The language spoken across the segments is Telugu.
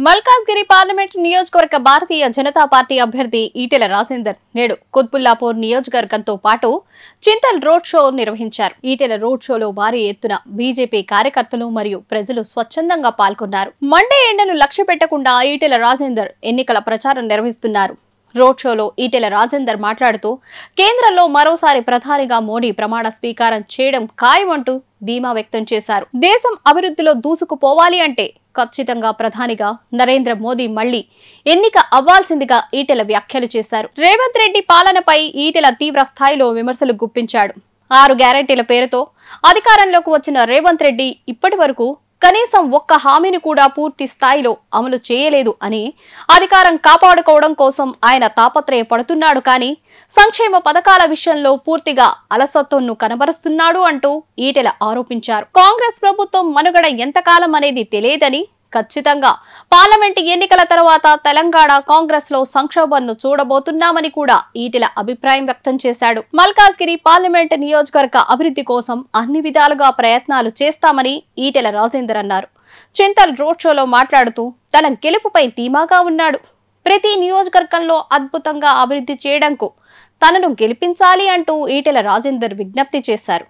మల్కాజ్గిరి పార్లమెంట్ నియోజకవర్గ భారతీయ జనతా పార్టీ అభ్యర్థి ఈటెల రాజేందర్ నేడు కుత్బుల్లాపూర్ నియోజకవర్గంతో పాటు చింతల్ రోడ్ షో నిర్వహించారు. ఈటెల రోడ్ షోలో భారీ ఎత్తున బీజేపీ కార్యకర్తలు మరియు ప్రజలు స్వచ్ఛందంగా పాల్గొన్నారు. మండే ఎండను లక్ష్య పెట్టకుండా ఈటెల రాజేందర్ ఎన్నికల ప్రచారం నిర్వహిస్తున్నారు. రోడ్ షోలో ఈటెల రాజేందర్ మాట్లాడుతూ కేంద్రంలో మరోసారి ప్రధానిగా మోడీ ప్రమాణ స్వీకారం చేయడం ఖాయమంటూ ధీమా వ్యక్తం చేశారు. దేశం అభివృద్ధిలో దూసుకుపోవాలి అంటే ఖచ్చితంగా ప్రధానిగా నరేంద్ర మోదీ మళ్లీ ఎన్నిక అవ్వాల్సిందిగా ఈటెల వ్యాఖ్యలు చేశారు. రేవంత్ రెడ్డి పాలనపై ఈటెల తీవ్ర స్థాయిలో విమర్శలు గుప్పించాడు. 6 గ్యారెంటీల పేరుతో అధికారంలోకి వచ్చిన రేవంత్ రెడ్డి ఇప్పటి వరకు కనీసం ఒక్క హామీని కూడా పూర్తి స్థాయిలో అమలు చేయలేదు అని అధికారం కాపాడుకోవడం కోసం ఆయన తాపత్రయపడుతున్నాడు. కానీ సంక్షేమ పథకాల విషయంలో పూర్తిగా అలసత్వంను కనబరుస్తున్నాడు అంటూ ఈటెల ఆరోపించారు. కాంగ్రెస్ ప్రభుత్వం మనుగడ ఎంతకాలం అనేది తెలియదని, ఖచ్చితంగా పార్లమెంటు ఎన్నికల తర్వాత తెలంగాణ కాంగ్రెస్ లో సంక్షోభాన్ని చూడబోతున్నామని కూడా ఈటెల అభిప్రాయం వ్యక్తం చేశాడు. మల్కాజ్గిరి పార్లమెంటు నియోజకవర్గ అభివృద్ధి కోసం అన్ని విధాలుగా ప్రయత్నాలు చేస్తామని ఈటెల రాజేందర్ అన్నారు. చింతల్ రోడ్ షోలో మాట్లాడుతూ తన గెలుపుపై ధీమాగా ఉన్నాడు. ప్రతి నియోజకవర్గంలో అద్భుతంగా అభివృద్ధి చేయడంకు తనను గెలిపించాలి అంటూ ఈటెల రాజేందర్ విజ్ఞప్తి చేశారు.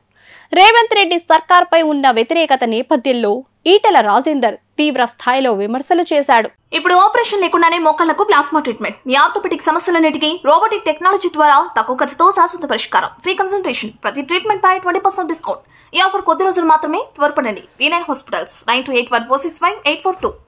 రేవంత్ రెడ్డి సర్కార్పై ఉన్న వ్యతిరేకత నేపథ్యంలో ఈటెల రాజేందర్ తీవ్ర స్థాయిలో విమర్శలు చేశాడు. ఇప్పుడు ఆపరేషన్ లేకుండానే మోకాళ్లకు ప్లాస్మా ట్రీట్మెంట్, మీ ఆర్థోపెటిక్ సమస్యలన్నిటికీ రోబోటిక్ టెక్నాలజీ ద్వారా తక్కువ ఖర్చుతో శాశ్వత పరిష్కారం, ఫ్రీ కన్సల్టేషన్, ప్రతి ట్రీట్మెంట్ పై 20% డిస్కౌంట్. ఈ ఆఫర్ కొద్ది రోజులు మాత్రమే. త్వరపడండి. V9 hospitals 9281465842.